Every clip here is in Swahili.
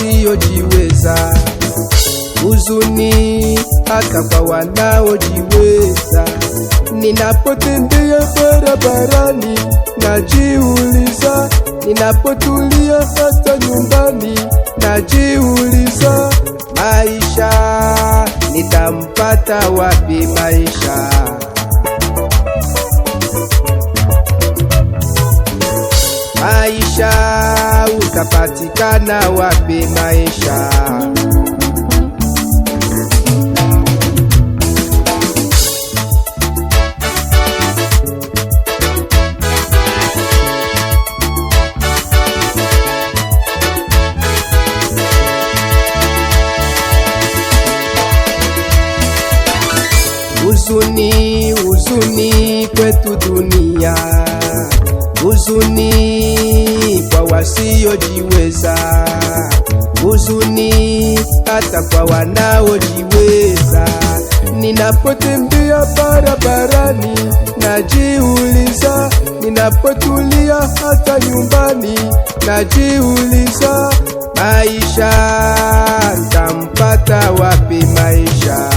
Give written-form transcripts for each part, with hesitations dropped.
wasiojiweza, huzuni hata kwa wanaojiweza. Ninapotembea barabarani najiuliza, ninapotulia hata nyumbani najiuliza, maisha nitampata wapi maisha? Maisha utapatikana wapi maisha? Huzuni, huzuni kwetu dunia, huzuni kwa wasiojiweza, huzuni hata kwa wanaojiweza. Ninapotembea barabarani najiuliza, ninapotulia hata nyumbani najiuliza, maisha nitampata wapi maisha?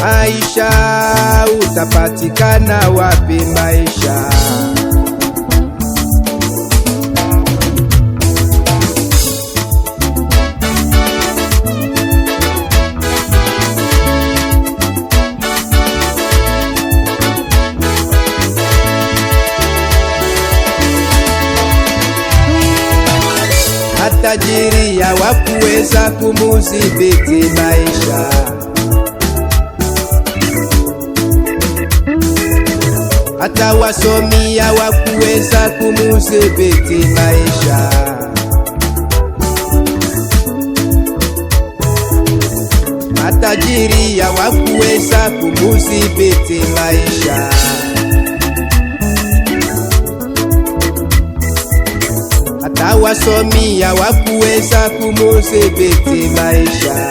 Maisha utapatikana wapi maisha? Matajiri hawakuweza kumudhibiti maisha, hata wasomi hawakuweza kumudhibiti maisha. Matajiri hawakuweza kumudhibiti maisha, hata wasomi hawakuweza kumudhibiti maisha.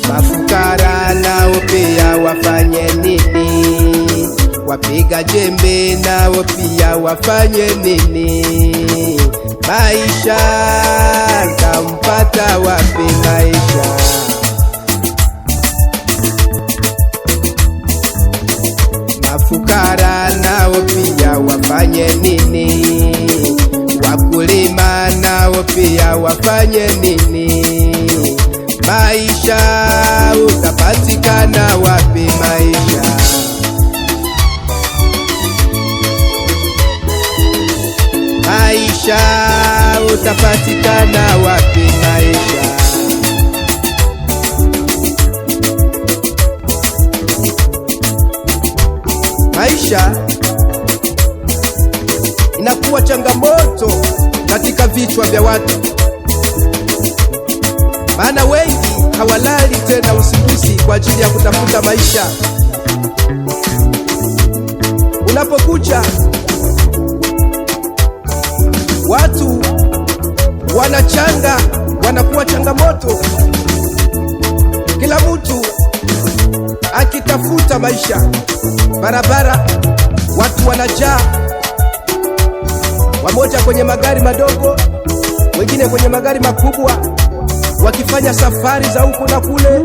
Mafukara nao pia wafanye nini? Wapiga jembe nao pia wafanye nini? Maisha nitampata wapi maisha? Mafukara nao pia wafanye nini? Wakulima nao pia wafanye nini? Maisha utapatikana wapi maisha? Maisha utapatikana wapi maisha? Maisha inakuwa changamoto katika vichwa vya watu, maana wengi hawalali tena usingizi kwa ajili ya kutafuta maisha. Unapokucha watu wanachanga, wanakuwa changamoto, kila mtu akitafuta maisha. Barabara watu wanajaa, wamoja kwenye magari madogo, wengine kwenye magari makubwa, wakifanya safari za huku na kule.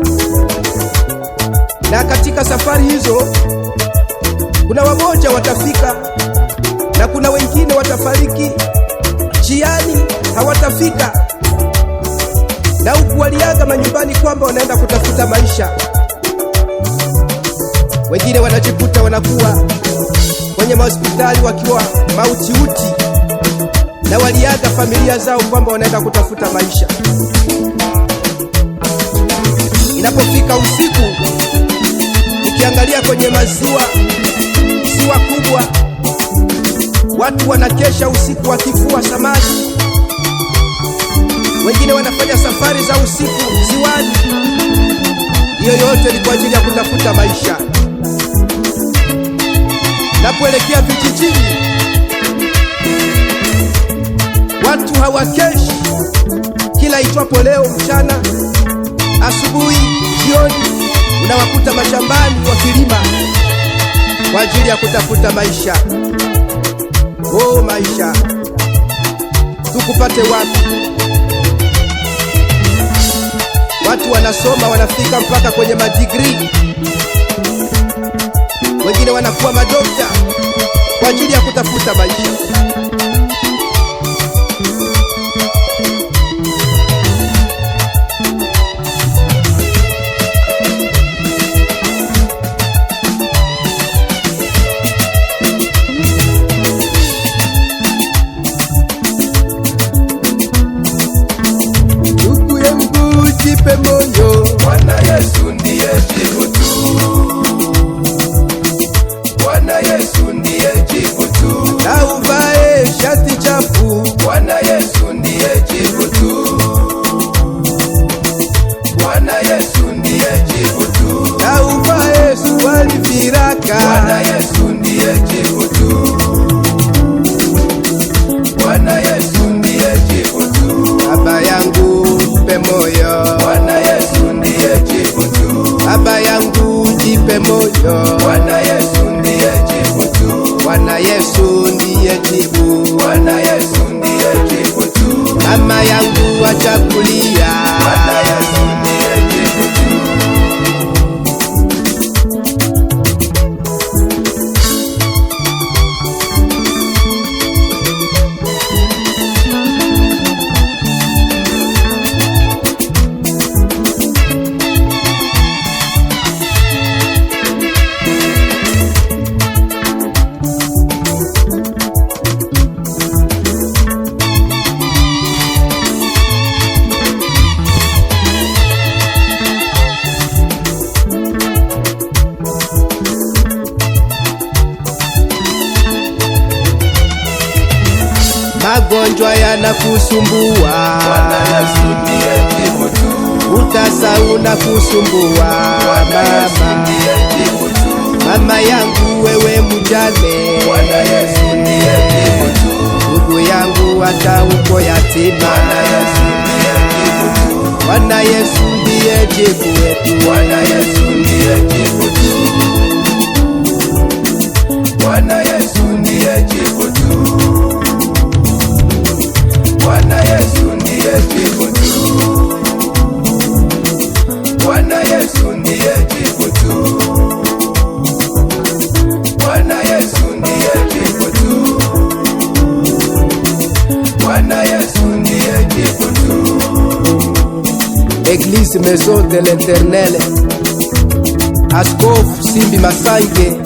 Na katika safari hizo kuna wamoja watafika na kuna wengine watafariki njiani, hawatafika. Na huku waliaga manyumbani kwamba wanaenda kutafuta maisha. Wengine wanajikuta wanakuwa kwenye mahospitali wakiwa mautiuti, na waliaga familia zao kwamba wanaenda kutafuta maisha. Inapofika usiku, ukiangalia kwenye ziwa kubwa, watu wanakesha usiku wakivua samaki. Wengine wanafanya safari za usiku ziwani. Hiyo yote ni kwa ajili ya kutafuta maisha. Napoelekea vijijini, watu hawakeshi. Kila itwapo leo, mchana, asubuhi, jioni, unawakuta mashambani wakilima. kwa ajili ya kutafuta maisha. Oh, maisha tukupate wapi? Watu wanasoma wanafika mpaka kwenye madigrii, wengine wanakuwa madokta kwa ajili ya kutafuta maisha. Moyo, Bwana Yesu ndiye jibu tu. Bwana Yesu ndiye jibu tu. Na uvae shati chafu, Bwana Yesu ndiye jibu tu. Bwana Yesu ndiye jibu tu. Na uvae suruali viraka, Bwana Yesu ndiye jibu tu. Bwana Yesu ndiye jibu tu. Baba yangu mpe moyo, Bwana Yesu ndiye jibu tu. Baba yangu jipe moyo, Bwana Yesu ndiye jibu tu. Bwana Yesu ndiye jibu, Bwana Yesu ndiye jibu tu. Mama yangu acha kulia, Bwana Yesu ndiye jibu tu. Magonjwa yanakusumbua, Bwana Yesu ndiye jibu tu. Utasa unakusumbua, Bwana Yesu ndiye jibu tu. Mama yangu wewe mjane, Bwana Yesu ndiye jibu tu. Ndugu yangu hata uko yatima, Bwana Yesu ndiye jibu tu. Bwana Yesu ndiye jibu wetu, Bwana Yesu ndiye jibu tu. Bwana Yesu ndiye jibu tu. Bwana Yesu ndiye jibu tu. Bwana Yesu ndiye jibu tu. Bwana Yesu ndiye jibu tu. Bwana Yesu ndiye jibu tu. Église Maison de l'Éternel, Askofu Simbi Masaige,